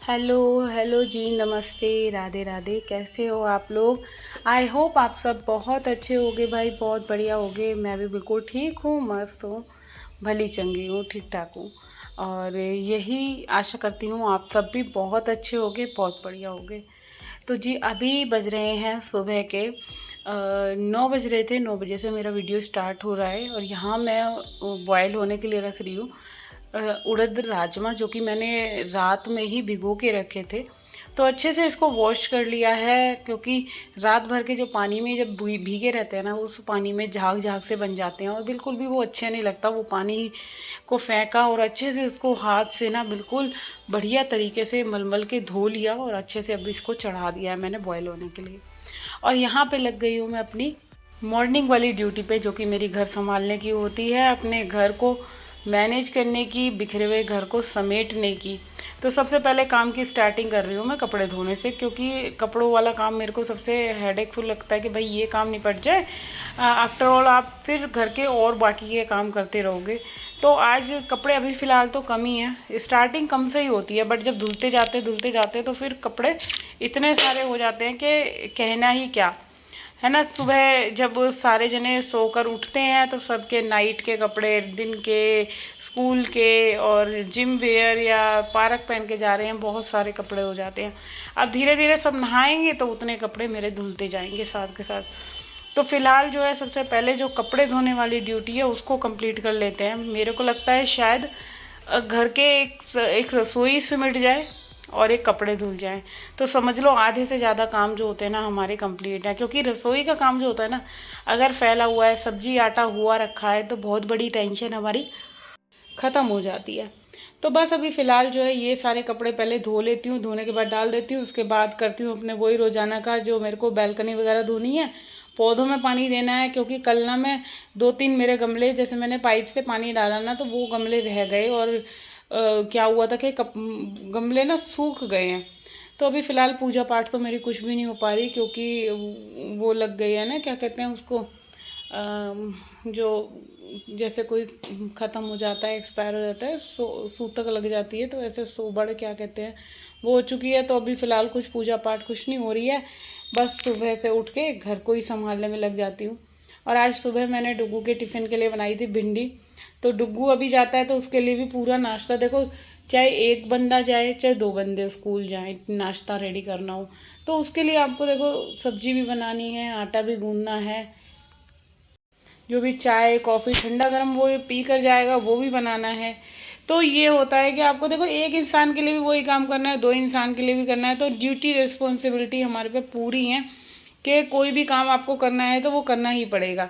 Hello hello जी, नमस्ते, राधे राधे। कैसे हो आप लोग? आई होप आप सब बहुत अच्छे होगे भाई, बहुत बढ़िया होगे। मैं भी बिल्कुल ठीक हूँ, मस्त हूँ, भली चंगी हूँ, ठीक ठाक हूँ। और यही आशा करती हूँ आप सब भी बहुत अच्छे होगे, बहुत बढ़िया होगे। तो जी अभी बज रहे हैं सुबह के 9 बज रहे थे। 9 बजे से मेरा वीडियो स्टार्ट हो रहा है और यहाँ मैं बॉयल होने के लिए रख रही हूँ उड़द राजमा, जो कि मैंने रात में ही भिगो के रखे थे। तो अच्छे से इसको वॉश कर लिया है, क्योंकि रात भर के जो पानी में जब भीगे रहते हैं ना, उस पानी में झाग झाग से बन जाते हैं और बिल्कुल भी वो अच्छे नहीं लगता। वो पानी को फेंका और अच्छे से उसको हाथ से ना बिल्कुल बढ़िया तरीके से मलमल के धो लिया और अच्छे से अब इसको चढ़ा दिया है मैंने बॉयल होने के लिए। और यहाँ पे लग गई हूँ मैं अपनी मॉर्निंग वाली ड्यूटी पे, जो कि मेरी घर संभालने की होती है, अपने घर को मैनेज करने की, बिखरे हुए घर को समेटने की। तो सबसे पहले काम की स्टार्टिंग कर रही हूँ मैं कपड़े धोने से, क्योंकि कपड़ों वाला काम मेरे को सबसे हेडेकफुल लगता है कि भाई ये काम निपट जाए। आफ्टर ऑल आप फिर घर के और बाकी के काम करते रहोगे। तो आज कपड़े अभी फ़िलहाल तो कम ही है, स्टार्टिंग कम से ही होती है, बट जब धुलते जाते तो फिर कपड़े इतने सारे हो जाते हैं कि कहना ही क्या है ना। सुबह जब सारे जने सोकर उठते हैं तो सबके नाइट के कपड़े, दिन के, स्कूल के और जिम वेयर या पार्क पहन के जा रहे हैं, बहुत सारे कपड़े हो जाते हैं। अब धीरे धीरे सब नहाएंगे तो उतने कपड़े मेरे धुलते जाएंगे साथ के साथ। तो फिलहाल जो है सबसे पहले जो कपड़े धोने वाली ड्यूटी है उसको कंप्लीट कर लेते हैं। मेरे को लगता है शायद घर के एक रसोई सिमट जाए और एक कपड़े धुल जाएं, तो समझ लो आधे से ज़्यादा काम जो होते हैं ना हमारे कंप्लीट है। क्योंकि रसोई का काम जो होता है ना, अगर फैला हुआ है, सब्जी आटा हुआ रखा है, तो बहुत बड़ी टेंशन हमारी ख़त्म हो जाती है। तो बस अभी फ़िलहाल जो है ये सारे कपड़े पहले धो लेती हूँ, धोने के बाद डाल देती हूँ। उसके बाद करती हूँ अपने वही रोज़ाना का, जो मेरे को बैल्कनी वगैरह धोनी है, पौधों में पानी देना है। क्योंकि कल ना मैं 2-3 मेरे गमले, जैसे मैंने पाइप से पानी डाला ना, तो वो गमले रह गए और क्या हुआ था कि गमले ना सूख गए हैं। तो अभी फ़िलहाल पूजा पाठ तो मेरी कुछ भी नहीं हो पा रही, क्योंकि वो लग गई है ना, क्या कहते हैं उसको, जो जैसे कोई ख़त्म हो जाता है, एक्सपायर हो जाता है, सूतक लग जाती है, तो ऐसे सोबड़ क्या कहते हैं, वो हो चुकी है। तो अभी फ़िलहाल कुछ पूजा पाठ कुछ नहीं हो रही है, बस सुबह से उठ के घर को ही संभालने में लग जाती हूँ। और आज सुबह मैंने डुग्गू के टिफ़िन के लिए बनाई थी भिंडी। तो डुग्गू अभी जाता है तो उसके लिए भी पूरा नाश्ता, देखो, चाहे एक बंदा जाए चाहे 2 बंदे स्कूल जाएं, नाश्ता रेडी करना हो तो उसके लिए आपको देखो सब्जी भी बनानी है, आटा भी गूंदना है, जो भी चाय कॉफ़ी ठंडा गर्म वो पी कर जाएगा वो भी बनाना है। तो ये होता है कि आपको देखो एक इंसान के लिए भी वही काम करना है, 2 इंसान के लिए भी करना है। तो ड्यूटी रिस्पॉन्सिबिलिटी हमारे पे पूरी है कि कोई भी काम आपको करना है तो वो करना ही पड़ेगा।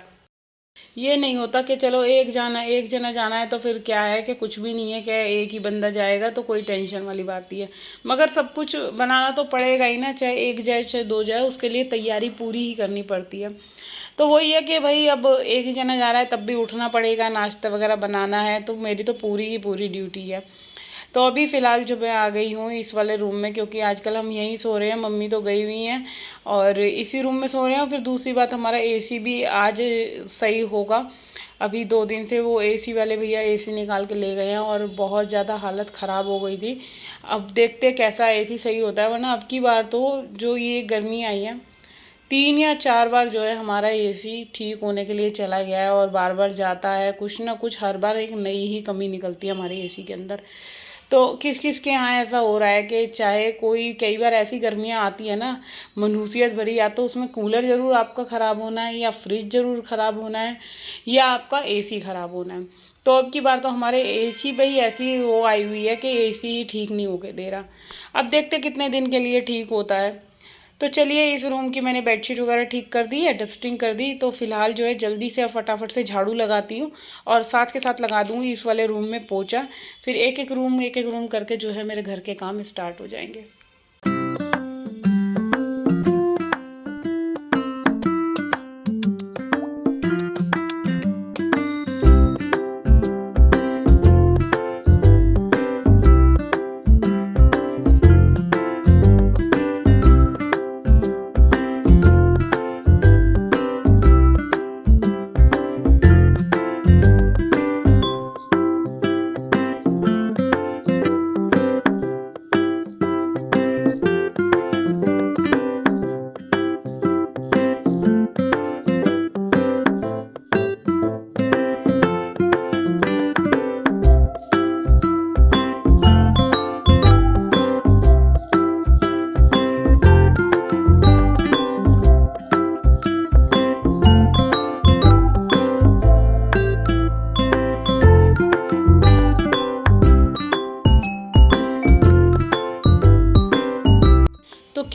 ये नहीं होता कि चलो एक जना जाना है तो फिर क्या है कि कुछ भी नहीं है, क्या एक ही बंदा जाएगा तो कोई टेंशन वाली बात ही है। मगर सब कुछ बनाना तो पड़ेगा ही ना, चाहे एक जाए चाहे 2 जाए, उसके लिए तैयारी पूरी ही करनी पड़ती है। तो वही है कि भाई अब एक ही जना जा रहा है तब भी उठना पड़ेगा, नाश्ता वगैरह बनाना है, तो मेरी तो पूरी ही पूरी ड्यूटी है। तो अभी फ़िलहाल जो मैं आ गई हूँ इस वाले रूम में, क्योंकि आजकल हम यहीं सो रहे हैं, मम्मी तो गई हुई हैं और इसी रूम में सो रहे हैं। और फिर दूसरी बात, हमारा एसी भी आज सही होगा। अभी 2 दिन से वो एसी वाले भैया एसी निकाल के ले गए हैं और बहुत ज़्यादा हालत ख़राब हो गई थी। अब देखते कैसा एसी सही होता है, वरना अब की बार तो जो ये गर्मी आई है, 3 या 4 बार जो है हमारा एसी ठीक होने के लिए चला गया है और बार बार जाता है। कुछ ना कुछ हर बार एक नई ही कमी निकलती है हमारे एसी के अंदर। तो किस किस के यहाँ ऐसा हो रहा है कि चाहे कोई, कई बार ऐसी गर्मियाँ आती है ना मनहूसियत भरी, या तो उसमें कूलर ज़रूर आपका ख़राब होना है, या फ्रिज ज़रूर ख़राब होना है, या आपका एसी ख़राब होना है। तो अब की बार तो हमारे एसी पे ही ऐसी वो आई हुई है कि एसी ही ठीक नहीं होके दे रहा। अब देखते कितने दिन के लिए ठीक होता है। तो चलिए, इस रूम की मैंने बेडशीट वगैरह ठीक कर दी है, डस्टिंग कर दी। तो फिलहाल जो है जल्दी से फटाफट से झाड़ू लगाती हूँ और साथ के साथ लगा दूँगी इस वाले रूम में पोछा। फिर एक एक रूम करके जो है मेरे घर के काम स्टार्ट हो जाएंगे।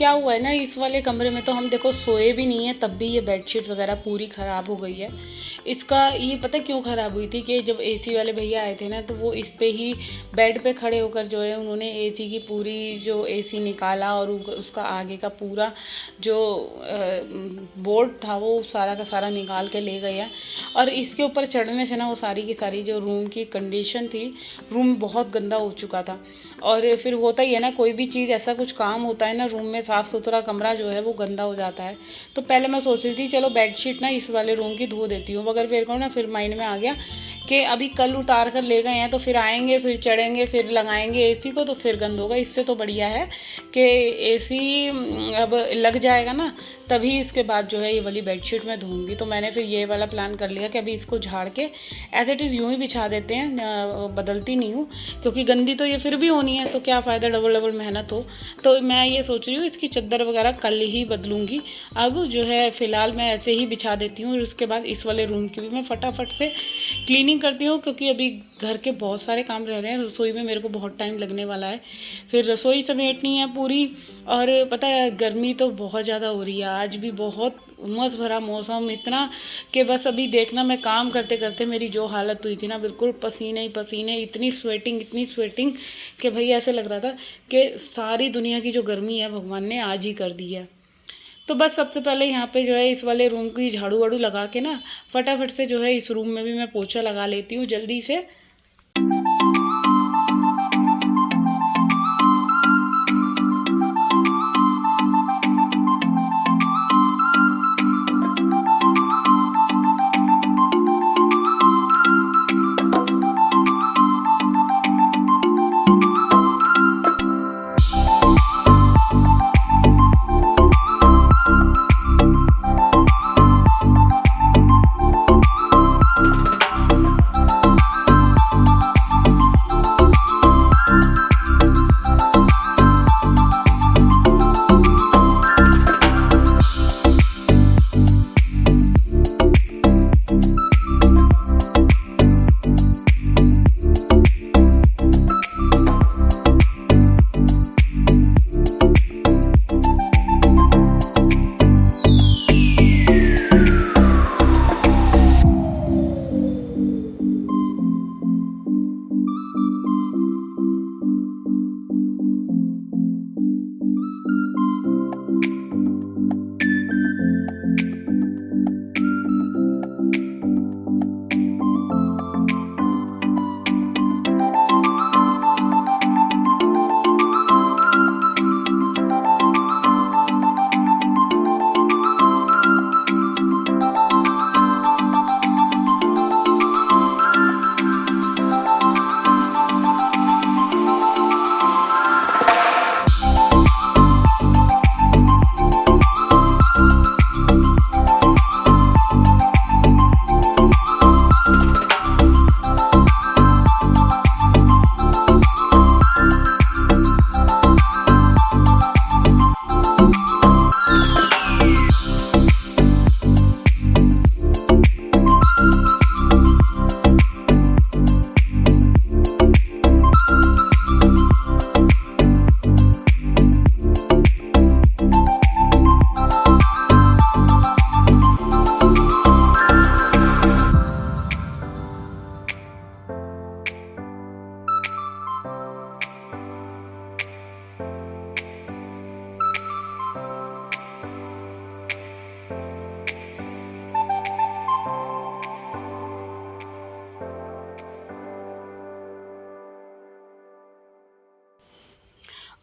क्या हुआ है ना, इस वाले कमरे में तो हम देखो सोए भी नहीं है, तब भी ये बेडशीट वगैरह पूरी ख़राब हो गई है। इसका ये पता क्यों ख़राब हुई थी कि जब एसी वाले भैया आए थे ना, तो वो इस पे ही बेड पे खड़े होकर जो है उन्होंने एसी की पूरी जो एसी निकाला और उसका आगे का पूरा जो बोर्ड था वो सारा का सारा निकाल के ले गए हैं। और इसके ऊपर चढ़ने से ना वो सारी की सारी जो रूम की कंडीशन थी, रूम बहुत गंदा हो चुका था। और फिर होता ही है ना, कोई भी चीज़ ऐसा कुछ काम होता है ना रूम में, साफ़ सुथरा कमरा जो है वो गंदा हो जाता है। तो पहले मैं सोच रही थी चलो बेडशीट ना इस वाले रूम की धो देती हूँ, मगर फिर को ना फिर माइंड में आ गया कि अभी कल उतार कर ले गए हैं तो फिर आएंगे, फिर चढ़ेंगे, फिर लगाएंगे एसी को तो फिर गंद होगा। इससे तो बढ़िया है कि एसी अब लग जाएगा ना, तभी इसके बाद जो है ये वाली बेडशीट मैं धोऊंगी। तो मैंने फिर ये वाला प्लान कर लिया कि अभी इसको झाड़ के एज इट इज़ यूँ ही बिछा देते हैं, बदलती नहीं हूँ, क्योंकि गंदी तो ये फिर भी होनी है, तो क्या फ़ायदा डबल डबल मेहनत हो। तो मैं ये सोच रही हूँ इसकी चद्दर वगैरह कल ही बदलूँगी। अब जो है फ़िलहाल मैं ऐसे ही बिछा देती हूँ, और उसके बाद इस वाले रूम की भी मैं फटाफट से क्लीनिंग करती हूँ, क्योंकि अभी घर के बहुत सारे काम रह रहे हैं। रसोई में मेरे को बहुत टाइम लगने वाला है, फिर रसोई समेटनी है पूरी। और पता है गर्मी तो बहुत ज़्यादा हो रही है, आज भी बहुत उमस भरा मौसम, इतना कि बस अभी देखना मैं काम करते करते मेरी जो हालत हुई थी ना, बिल्कुल पसीने ही पसीने, इतनी स्वेटिंग कि भाई ऐसे लग रहा था कि सारी दुनिया की जो गर्मी है भगवान ने आज ही कर दी है। तो बस सबसे पहले यहाँ पे जो है इस वाले रूम की झाड़ू वाड़ू लगा के ना फटाफट से जो है इस रूम में भी मैं पोछा लगा लेती हूँ जल्दी से।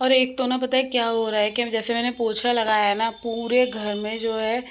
और एक तो ना पता है क्या हो रहा है कि जैसे मैंने पोछा लगाया है ना, पूरे घर में जो है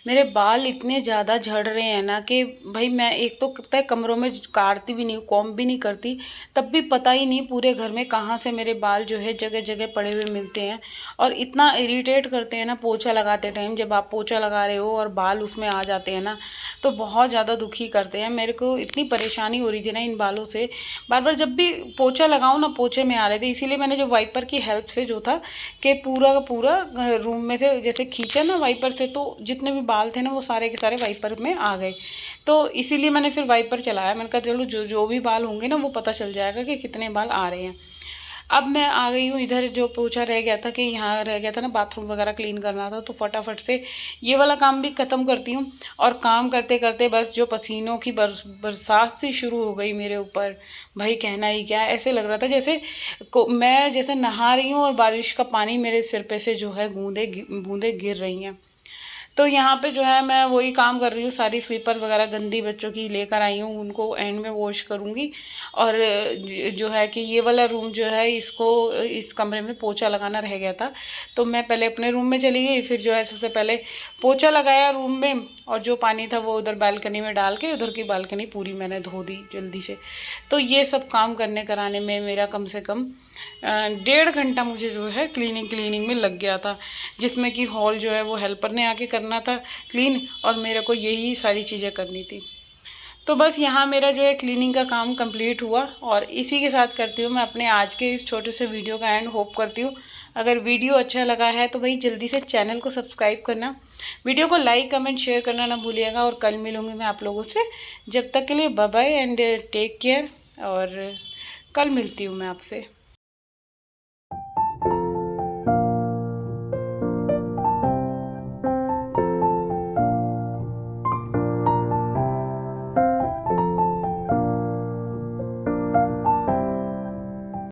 मेरे बाल इतने ज़्यादा झड़ रहे हैं ना कि भाई मैं एक तो पता है कमरों में काटती भी नहीं हूँ, कॉम्ब भी नहीं करती, तब भी पता ही नहीं पूरे घर में कहाँ से मेरे बाल जो है जगह जगह पड़े हुए मिलते हैं। और इतना इरिटेट करते हैं ना पोछा लगाते टाइम, जब आप पोछा लगा रहे हो और बाल उसमें आ जाते हैं ना, तो बहुत ज़्यादा दुखी करते हैं। मेरे को इतनी परेशानी हो रही थी ना इन बालों से, बार बार जब भी पोछा लगाऊँ ना पोछे में आ रहे थे। इसीलिए मैंने जो वाइपर की हेल्प से जो था कि पूरा का पूरा रूम में से जैसे खींचा ना वाइपर से, तो जितने भी बाल थे ना वो सारे के सारे वाइपर में आ गए। तो इसीलिए मैंने फिर वाइपर चलाया, मैंने कहा चलो जो जो भी बाल होंगे ना वो पता चल जाएगा कि कितने बाल आ रहे हैं। अब मैं आ गई हूँ इधर। जो पोछा रह गया था कि यहाँ रह गया था ना, बाथरूम वगैरह क्लीन करना था, तो फटाफट से ये वाला काम भी ख़त्म करती हूँ। और काम करते करते बस जो पसीनों की बरसात सी शुरू हो गई मेरे ऊपर, भाई कहना ही क्या। ऐसे लग रहा था जैसे मैं जैसे नहा रही हूँ और बारिश का पानी मेरे सिर पे से जो है बूंदें गिर रही हैं। तो यहाँ पे जो है मैं वही काम कर रही हूँ, सारी स्लीपर वगैरह गंदी बच्चों की लेकर आई हूँ, उनको एंड में वॉश करूँगी। और जो है कि ये वाला रूम जो है, इसको इस कमरे में पोछा लगाना रह गया था, तो मैं पहले अपने रूम में चली गई। फिर जो है सबसे पहले पोछा लगाया रूम में, और जो पानी था वो उधर बालकनी में डाल के उधर की बालकनी पूरी मैंने धो दी जल्दी से। तो ये सब काम करने कराने में मेरा कम से कम 1.5 घंटा मुझे जो है क्लीनिंग में लग गया था, जिसमें कि हॉल जो है वो हेल्पर ने आके करना था क्लीन, और मेरे को यही सारी चीज़ें करनी थी। तो बस यहाँ मेरा जो है क्लीनिंग का काम कंप्लीट हुआ, और इसी के साथ करती हूँ मैं अपने आज के इस छोटे से वीडियो का एंड। होप करती हूँ अगर वीडियो अच्छा लगा है तो भाई जल्दी से चैनल को सब्सक्राइब करना, वीडियो को लाइक कमेंट शेयर करना ना भूलिएगा। और कल मिलूँगी मैं आप लोगों से, जब तक के लिए bye bye and take care. और कल मिलती हूँ मैं आपसे।